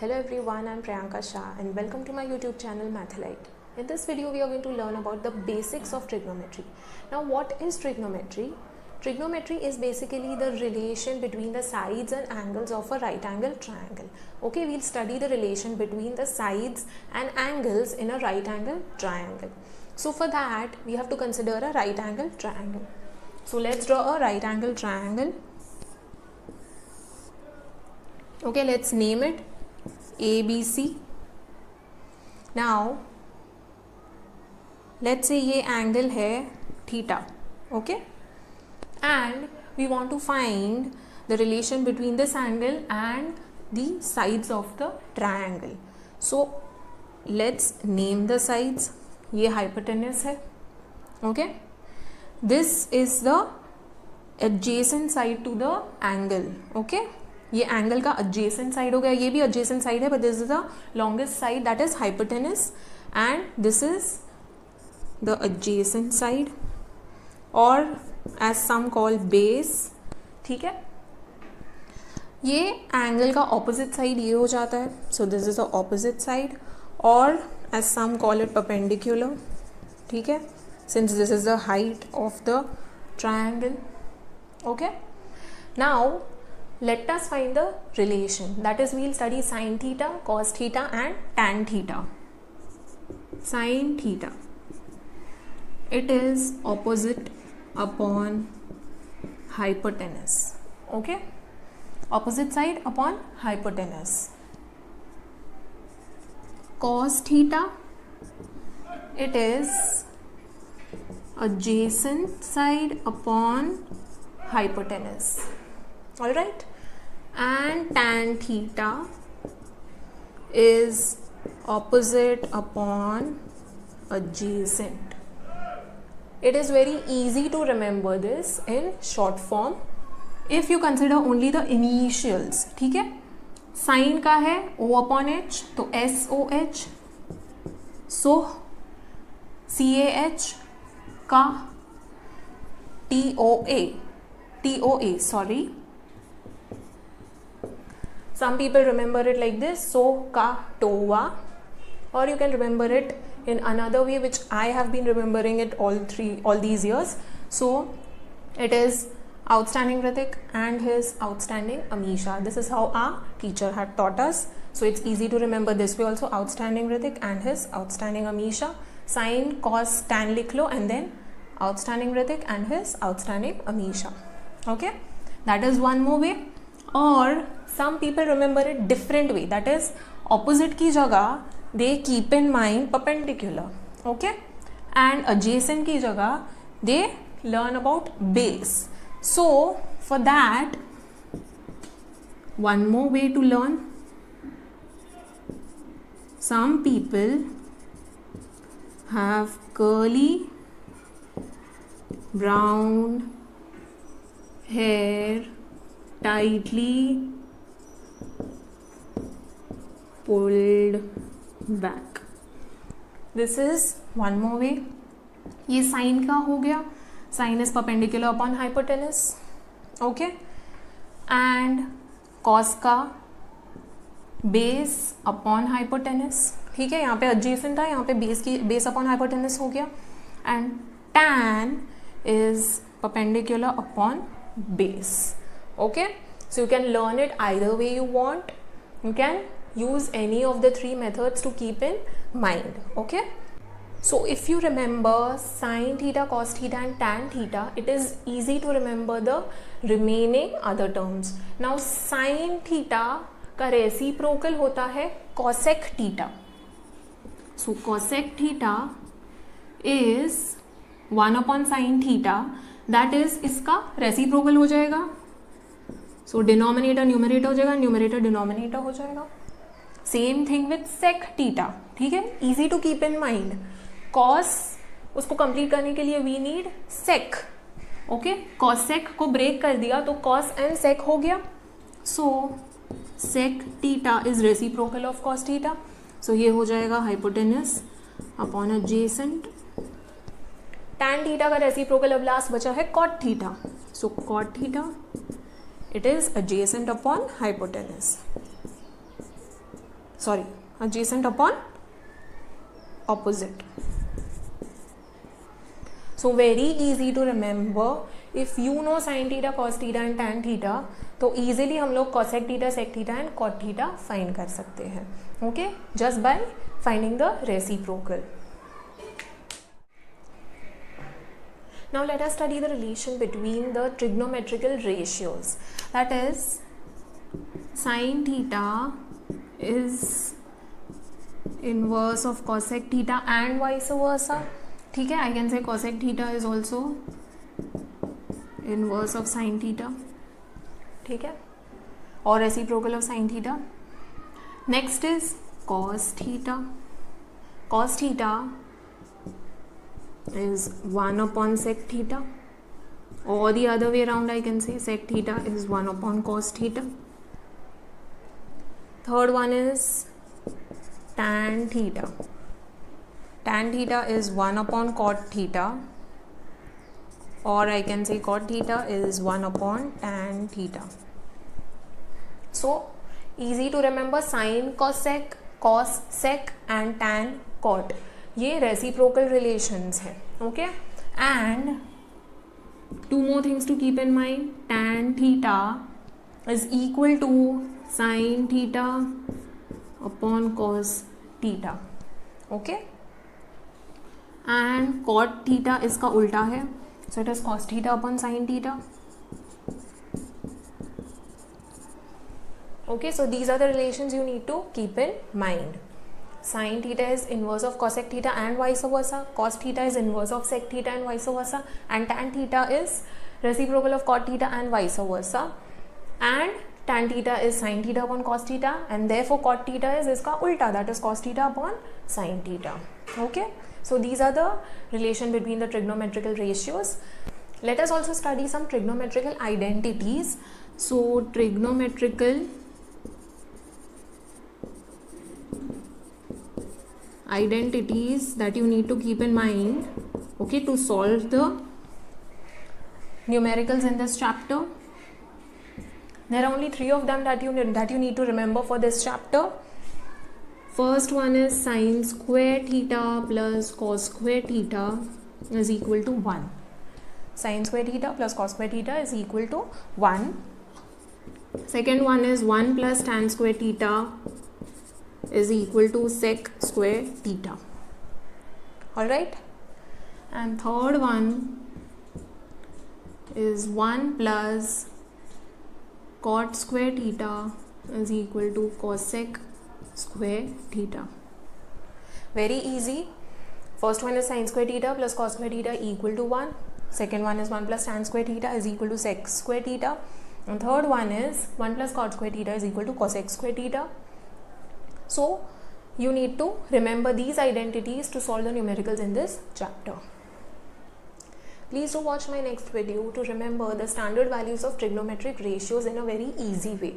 Hello everyone, I'm Priyanka Shah and welcome to my YouTube channel Mathalite. In this video we are going to learn about the basics of trigonometry. Now what is trigonometry? Trigonometry is basically the relation between the sides and angles of a right angle triangle. Okay, we'll study the relation between the sides and angles in a right angle triangle. So for that we have to consider a right angle triangle. So let's draw a right angle triangle. Okay, let's name it ABC. Now let's say ये angle है theta, okay, and we want to find the relation between this angle and the sides of the triangle. So let's name the sides. ये hypotenuse है, okay, this is the adjacent side to the angle, okay. ये angle का adjacent side हो गया, ये भी adjacent side है, but this is the longest side, that is hypotenuse, and this is the adjacent side or as some call base. ठीक है, ये एंगल का opposite side ये हो जाता है, so this is the opposite side or as some call it perpendicular. ठीक है, since this is the height of the triangle. Okay, now let us find the relation, that is we'll study sin theta, cos theta and tan theta. Sin theta, it is opposite upon hypotenuse, okay, opposite side upon hypotenuse. Cos theta, it is adjacent side upon hypotenuse, all right, and tan theta is opposite upon adjacent. It is very easy to remember this in short form if you consider only the initials. ठीक है, sin का है O upon H, तो SOH, so CAH का TOA, sorry. Some people remember it like this, so ka toa, or you can remember it in another way which I have been remembering it all these years. So it is outstanding Ritik and his outstanding Amisha. This is how our teacher had taught us. So it's easy to remember this way also, outstanding Ritik and his outstanding Amisha. Sin, cos, tan likh lo and then outstanding Ritik and his outstanding Amisha. Okay, that is one more way. Or some people remember it different way, that is opposite की जगह they keep in mind perpendicular, okay, and adjacent की जगह they learn about base. So for that, one more way to learn, some people have curly brown hair tightly pulled back. This is one more way. ये sin का हो गया, sin is perpendicular upon hypotenuse, okay, and cos का base upon hypotenuse. ठीक है, यहाँ पे adjacent था, यहाँ पे base upon hypotenuse हो गया, and tan is perpendicular upon base. Okay, so you can learn it either way you want. You can use any of the three methods to keep in mind. Okay, so if you remember sin theta, cos theta and tan theta, it is easy to remember the remaining other terms. Now sin theta का reciprocal होता है cosec theta. So cosec theta is 1 upon sin theta, that is इसका reciprocal हो जाएगा. So denominator numerator हो जाएगा, numerator denominator हो जाएगा. Same thing with sec theta. ठीक है, easy to keep in mind. Cos, उसको कंप्लीट करने के लिए we need sec. Okay, cos sec को ब्रेक कर दिया तो कॉस एंड सेक हो गया. So sec theta is reciprocal of cos theta. So ये हो जाएगा hypotenuse upon adjacent. Tan theta का रेसिप्रोकल अब लास्ट बचा है cot theta. So cot theta, it is adjacent upon hypotenuse. sorry, adjacent upon opposite. So very easy to remember. If you know sin theta, cos theta and tan theta, तो easily हम लोग cosec theta, sec theta and cot theta find कर सकते हैं. Okay, just by finding the reciprocal. Now let us study the relation between the trigonometrical ratios. That is, sin theta is inverse of cosec theta and vice versa. ठीक है, I can say cosec theta is also inverse of sin theta. ठीक है, और reciprocal of sin theta. Next is cos theta. Cos theta is 1 upon sec theta, or the other way around I can say sec theta is 1 upon cos theta. Third one is tan theta. Tan theta is 1 upon cot theta, or I can say cot theta is 1 upon tan theta. So easy to remember, sin cosec, cos sec and tan cot, ये reciprocal relations है. Okay, and two more things to keep in mind. Tan theta is equal to sin theta upon cos theta. Okay, and cot theta इसका उल्टा है, so it is cos theta upon sin theta. Okay, so these are the relations you need to keep in mind. Sin theta is inverse of cosec theta and vice versa. Cos theta is inverse of sec theta and vice versa. And tan theta is reciprocal of cot theta and vice versa. And tan theta is sin theta upon cos theta, and therefore cot theta is इसका उल्टा, that is cos theta upon sin theta. Okay, so these are the relation between the trigonometrical ratios. Let us also study some trigonometrical identities. So trigonometrical identities that you need to keep in mind, okay, to solve the numericals in this chapter. There are only 3 of them that you need to remember for this chapter. First one is sin square theta plus cos square theta is equal to 1. Sin square theta plus cos square theta is equal to 1. Second one is 1 plus tan square theta is equal to sec square theta. Alright, and third one is 1 plus cot square theta is equal to cosec square theta. Very easy. First one is sin square theta plus cos square theta equal to 1. Second one is 1 plus tan square theta is equal to sec square theta. And third one is 1 plus cot square theta is equal to cosec square theta. So you need to remember these identities to solve the numericals in this chapter. Please do watch my next video to remember the standard values of trigonometric ratios in a very easy way.